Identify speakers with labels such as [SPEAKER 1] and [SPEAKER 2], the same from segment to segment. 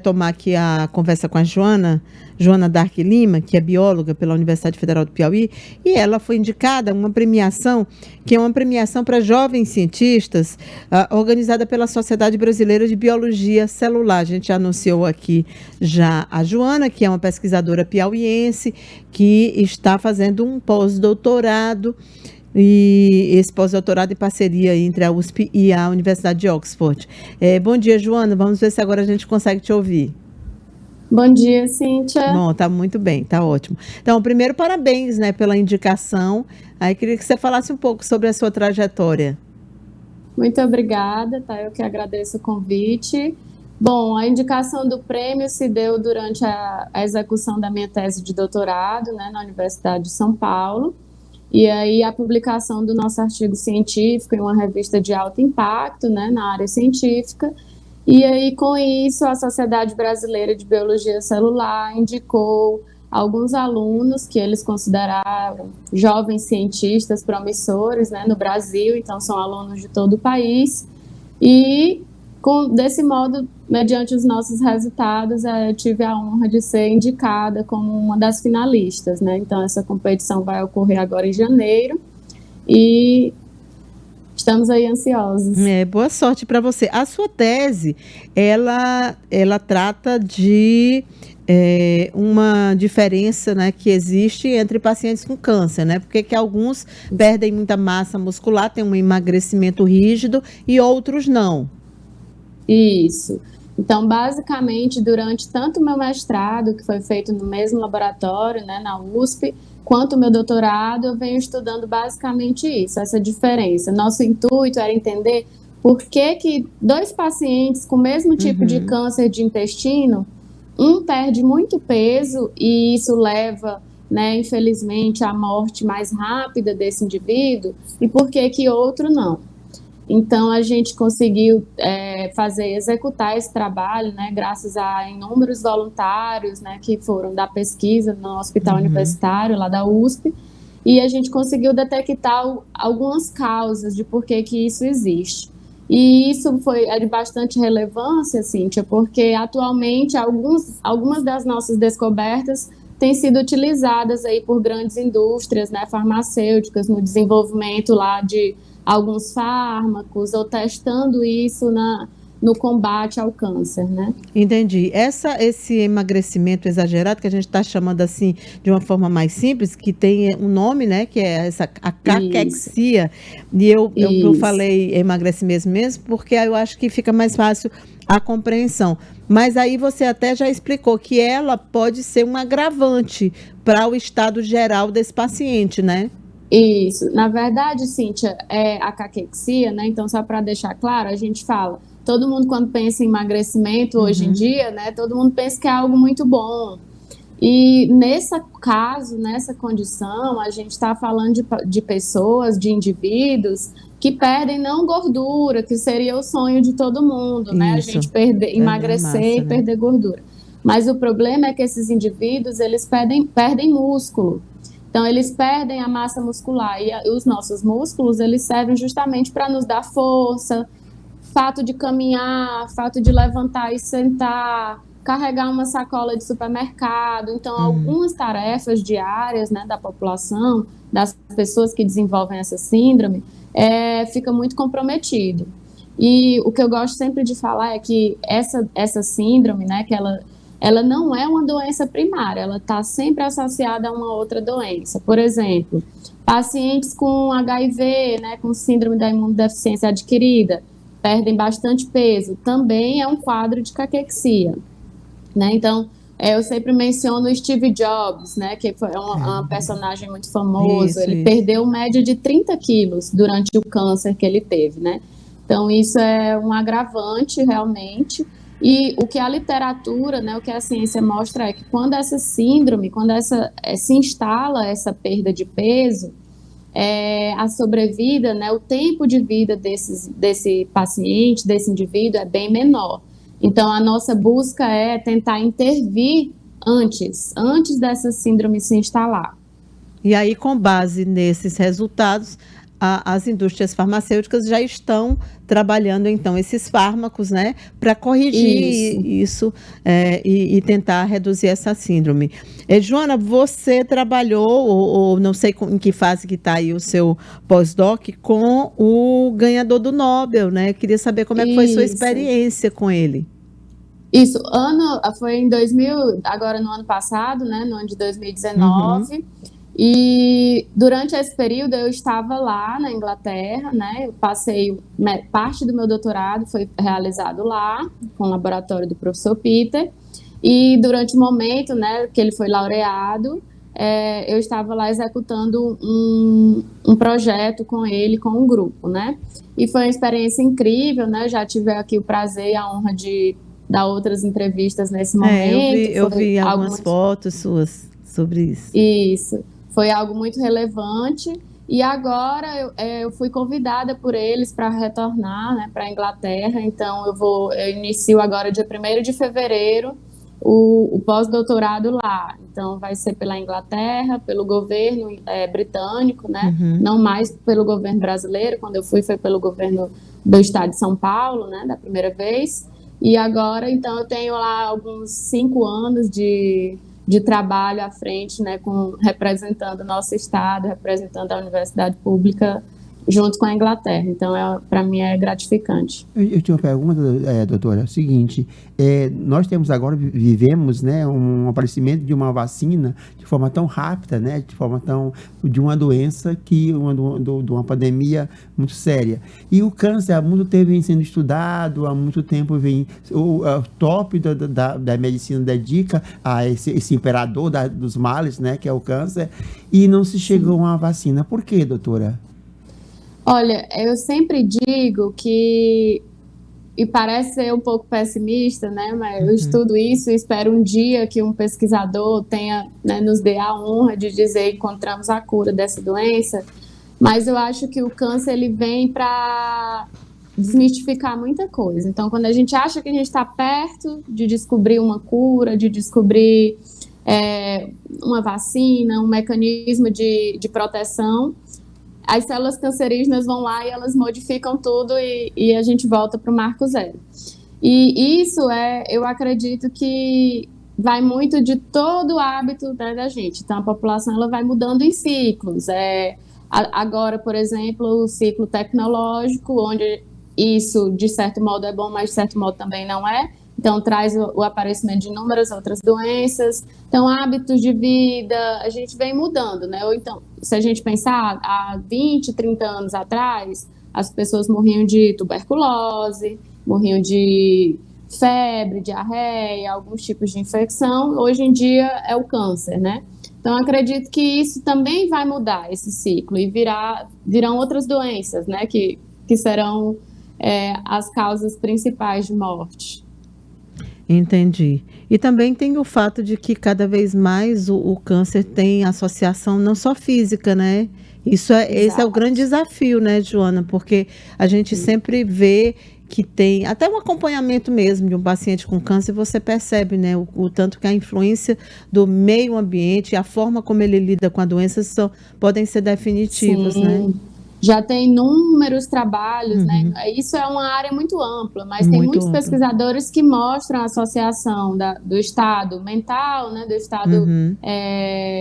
[SPEAKER 1] Tomar aqui a conversa com a Joana Dark Lima, que é bióloga pela Universidade Federal do Piauí, e ela foi indicada uma premiação, que é uma premiação para jovens cientistas, organizada pela Sociedade Brasileira de Biologia Celular. A gente já anunciou aqui já a Joana, que é uma pesquisadora piauiense, que está fazendo um pós-doutorado, e esse pós-doutorado em parceria entre a USP e a Universidade de Oxford. Bom dia, Joana. Vamos ver se agora a gente consegue te ouvir.
[SPEAKER 2] Bom dia, Cíntia.
[SPEAKER 1] Bom, tá muito bem, tá ótimo. Então, primeiro, parabéns, né, pela indicação. Aí queria que você falasse um pouco sobre a sua trajetória.
[SPEAKER 2] Muito obrigada, tá? Eu que agradeço o convite. Bom, a indicação do prêmio se deu durante a execução da minha tese de doutorado, né, na Universidade de São Paulo. E aí a publicação do nosso artigo científico em uma revista de alto impacto, né, na área científica. E aí, com isso, a Sociedade Brasileira de Biologia Celular indicou alguns alunos que eles consideraram jovens cientistas promissores, né, no Brasil, então são alunos de todo o país. E, desse modo, mediante os nossos resultados, eu tive a honra de ser indicada como uma das finalistas, né? Então, essa competição vai ocorrer agora em janeiro e estamos aí ansiosos.
[SPEAKER 1] Boa sorte para você. A sua tese, ela trata de uma diferença, né, que existe entre pacientes com câncer, né? Porque que alguns perdem muita massa muscular, têm um emagrecimento rígido e outros não.
[SPEAKER 2] Isso. Então, basicamente, durante tanto o meu mestrado, que foi feito no mesmo laboratório, né, na USP, quanto o meu doutorado, eu venho estudando basicamente isso, essa diferença. Nosso intuito era entender por que dois pacientes com o mesmo tipo de câncer de intestino, um perde muito peso e isso leva, né, infelizmente, à morte mais rápida desse indivíduo, e por que outro não. Então, a gente conseguiu executar esse trabalho, né, graças a inúmeros voluntários, né, que foram da pesquisa no hospital universitário, lá da USP, e a gente conseguiu detectar algumas causas de por que isso existe. E isso é de bastante relevância, Cíntia, porque atualmente algumas das nossas descobertas têm sido utilizadas aí por grandes indústrias, né, farmacêuticas, no desenvolvimento lá de alguns fármacos, ou testando isso no combate ao câncer, né?
[SPEAKER 1] Entendi. Esse emagrecimento exagerado, que a gente está chamando assim de uma forma mais simples, que tem um nome, né, que é a caquexia, e eu falei emagrecimento mesmo, porque eu acho que fica mais fácil a compreensão. Mas aí você até já explicou que ela pode ser um agravante para o estado geral desse paciente, né?
[SPEAKER 2] Isso. Na verdade, Cíntia, é a caquexia, né? Então, só para deixar claro, a gente fala, todo mundo quando pensa em emagrecimento hoje em dia, né? Todo mundo pensa que é algo muito bom. E nesse caso, nessa condição, a gente está falando de pessoas, de indivíduos que perdem não gordura, que seria o sonho de todo mundo, né? A gente emagrecer e perder gordura. Mas o problema é que esses indivíduos, eles perdem músculo. Então, eles perdem a massa muscular e os nossos músculos, eles servem justamente para nos dar força, fato de caminhar, fato de levantar e sentar, carregar uma sacola de supermercado. Então, algumas tarefas diárias, né, da população, das pessoas que desenvolvem essa síndrome, fica muito comprometido. E o que eu gosto sempre de falar é que essa síndrome, né, que ela não é uma doença primária, ela está sempre associada a uma outra doença. Por exemplo, pacientes com HIV, né, com síndrome da imunodeficiência adquirida, perdem bastante peso, também é um quadro de caquexia, né? Então, eu sempre menciono o Steve Jobs, né, que foi um personagem muito famoso, ele perdeu média de 30 quilos durante o câncer que ele teve, né? Então, isso é um agravante, realmente. E o que a literatura, né, o que a ciência mostra é que quando essa síndrome, se instala essa perda de peso, a sobrevida, né, o tempo de vida desse paciente, desse indivíduo é bem menor. Então, a nossa busca é tentar intervir antes dessa síndrome se instalar.
[SPEAKER 1] E aí, com base nesses resultados, as indústrias farmacêuticas já estão trabalhando, então, esses fármacos, né, para corrigir isso e tentar reduzir essa síndrome. Joana, você trabalhou, ou não sei em que fase que está aí o seu pós-doc, com o ganhador do Nobel, né? Queria saber como é que foi sua experiência com ele.
[SPEAKER 2] Isso, foi em 2000, agora no ano passado, né, no ano de 2019, e durante esse período eu estava lá na Inglaterra, né, eu passei, parte do meu doutorado foi realizado lá, com o laboratório do professor Peter, e durante o momento, né, que ele foi laureado, eu estava lá executando um projeto com ele, com um grupo, né, e foi uma experiência incrível, né, eu já tive aqui o prazer e a honra de dar outras entrevistas nesse momento.
[SPEAKER 1] Eu vi algumas fotos suas sobre isso.
[SPEAKER 2] Isso, foi algo muito relevante. E agora eu fui convidada por eles para retornar, né, para a Inglaterra. Então eu inicio agora dia 1º de fevereiro o pós-doutorado lá. Então vai ser pela Inglaterra, pelo governo britânico, né? Não mais pelo governo brasileiro. Quando eu fui foi pelo governo do estado de São Paulo, né, da primeira vez. E agora, então, eu tenho lá alguns 5 anos de trabalho à frente, né, representando o nosso estado, representando a universidade pública junto com a Inglaterra. Então, para mim, é gratificante.
[SPEAKER 3] Eu tinha uma pergunta, doutora, é o seguinte, nós vivemos, né, um aparecimento de uma vacina de forma tão rápida, né, de uma doença de uma pandemia muito séria. E o câncer há muito tempo vem sendo estudado, há muito tempo o top da medicina dedica a esse imperador dos males, né, que é o câncer, e não se chegou a uma vacina. Por quê, doutora?
[SPEAKER 2] Olha, eu sempre digo que, e parece ser um pouco pessimista, né, mas eu estudo isso e espero um dia que um pesquisador tenha, né, nos dê a honra de dizer que encontramos a cura dessa doença, mas eu acho que o câncer ele vem para desmistificar muita coisa. Então, quando a gente acha que a gente está perto de descobrir uma cura, de descobrir uma vacina, um mecanismo de proteção, as células cancerígenas vão lá e elas modificam tudo e a gente volta para o marco zero. E isso eu acredito que vai muito de todo o hábito, né, da gente. Então, a população ela vai mudando em ciclos. Agora, por exemplo, o ciclo tecnológico, onde isso, de certo modo, é bom, mas de certo modo também não é. Então, traz o aparecimento de inúmeras outras doenças. Então, hábitos de vida, a gente vem mudando, né? Ou então, se a gente pensar, há 20, 30 anos atrás, as pessoas morriam de tuberculose, morriam de febre, diarreia, alguns tipos de infecção. Hoje em dia, é o câncer, né? Então, acredito que isso também vai mudar, esse ciclo, e virão outras doenças, né? Que serão as causas principais de morte.
[SPEAKER 1] Entendi. E também tem o fato de que cada vez mais o câncer tem associação não só física, né? Esse é o grande desafio, né, Joana? Porque a gente sempre vê que tem até um acompanhamento mesmo de um paciente com câncer, você percebe, né, o tanto que a influência do meio ambiente, a forma como ele lida com a doença podem ser definitivos, né?
[SPEAKER 2] Já tem inúmeros trabalhos, né? Isso é uma área muito ampla, mas tem muitos pesquisadores que mostram a associação do estado mental, né? Do estado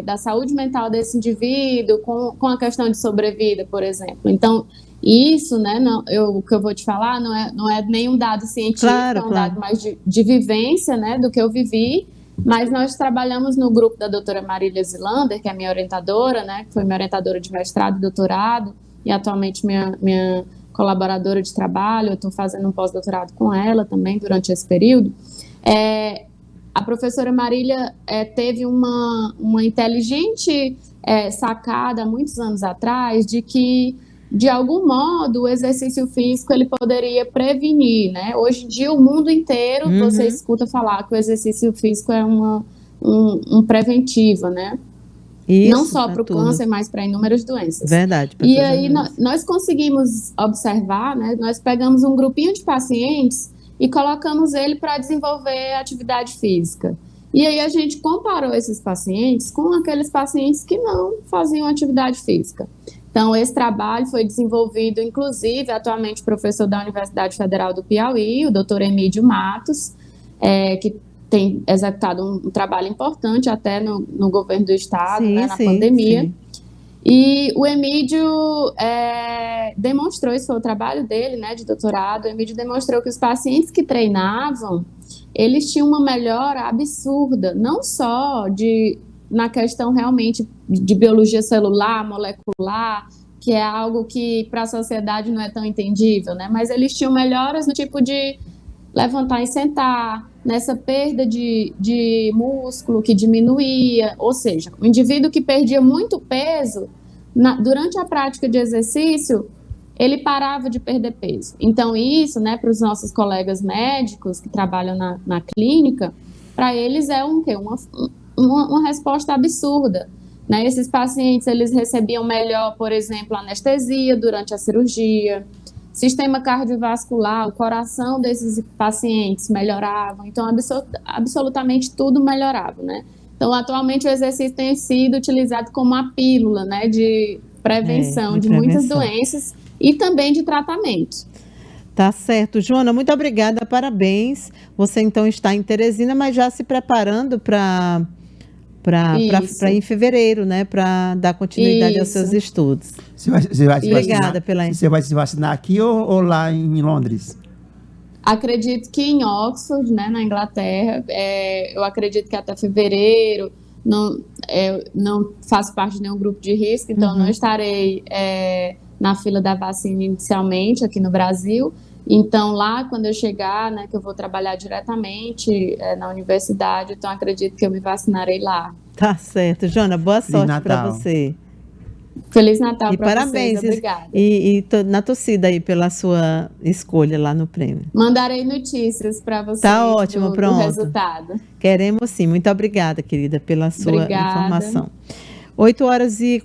[SPEAKER 2] da saúde mental desse indivíduo com a questão de sobrevida, por exemplo. Então, isso, né? O que eu vou te falar não é nenhum dado científico, é um dado mais de vivência, né? Do que eu vivi. Mas nós trabalhamos no grupo da doutora Marília Zilander, que é minha orientadora, né? Que foi minha orientadora de mestrado e doutorado, e atualmente minha colaboradora de trabalho. Eu estou fazendo um pós-doutorado com ela também durante esse período. A professora Marília teve uma inteligente sacada há muitos anos atrás de que, de algum modo, o exercício físico ele poderia prevenir, né? Hoje em dia, o mundo inteiro, você escuta falar que o exercício físico é um preventivo, né? Isso, não só para o câncer, mas para inúmeras doenças.
[SPEAKER 1] Verdade.
[SPEAKER 2] E aí nós conseguimos observar, né? Nós pegamos um grupinho de pacientes e colocamos ele para desenvolver atividade física. E aí a gente comparou esses pacientes com aqueles pacientes que não faziam atividade física. Então, esse trabalho foi desenvolvido, inclusive, atualmente, professor da Universidade Federal do Piauí, o doutor Emídio Matos, que tem executado um trabalho importante até no governo do estado,
[SPEAKER 1] Sim,
[SPEAKER 2] né, na
[SPEAKER 1] sim,
[SPEAKER 2] pandemia.
[SPEAKER 1] sim.
[SPEAKER 2] E o Emídio demonstrou, esse foi o trabalho dele, né, de doutorado, o Emídio demonstrou que os pacientes que treinavam, eles tinham uma melhora absurda, não só na questão realmente de biologia celular, molecular, que é algo que para a sociedade não é tão entendível, né, mas eles tinham melhoras no tipo de levantar e sentar, nessa perda de músculo que diminuía, ou seja, o indivíduo que perdia muito peso, durante a prática de exercício, ele parava de perder peso. Então, isso, né, para os nossos colegas médicos que trabalham na clínica, para eles é uma resposta absurda. Né? Esses pacientes, eles recebiam melhor, por exemplo, anestesia durante a cirurgia, sistema cardiovascular, o coração desses pacientes melhorava, então absolutamente tudo melhorava, né? Então, atualmente o exercício tem sido utilizado como uma pílula, né, de prevenção de muitas doenças e também de tratamento.
[SPEAKER 1] Tá certo. Joana, muito obrigada, parabéns. Você então está em Teresina, mas já se preparando para em fevereiro, né, para dar continuidade aos seus estudos.
[SPEAKER 3] Você vai se
[SPEAKER 1] Obrigada
[SPEAKER 3] vacinar, você vai se vacinar aqui ou lá em Londres?
[SPEAKER 2] Acredito que em Oxford, né, na Inglaterra, eu acredito que até fevereiro, não faço parte de nenhum grupo de risco, então não estarei na fila da vacina inicialmente aqui no Brasil. Então, lá, quando eu chegar, né, que eu vou trabalhar diretamente na universidade, então acredito que eu me vacinarei lá.
[SPEAKER 1] Tá certo. Joana, boa sorte para você.
[SPEAKER 2] Feliz Natal para
[SPEAKER 1] parabéns,
[SPEAKER 2] vocês, obrigada.
[SPEAKER 1] E na torcida aí pela sua escolha lá no prêmio.
[SPEAKER 2] Mandarei notícias para vocês
[SPEAKER 1] tá ótimo, pronto.
[SPEAKER 2] do resultado.
[SPEAKER 1] Queremos sim. Muito obrigada, querida, pela sua informação. 8h40.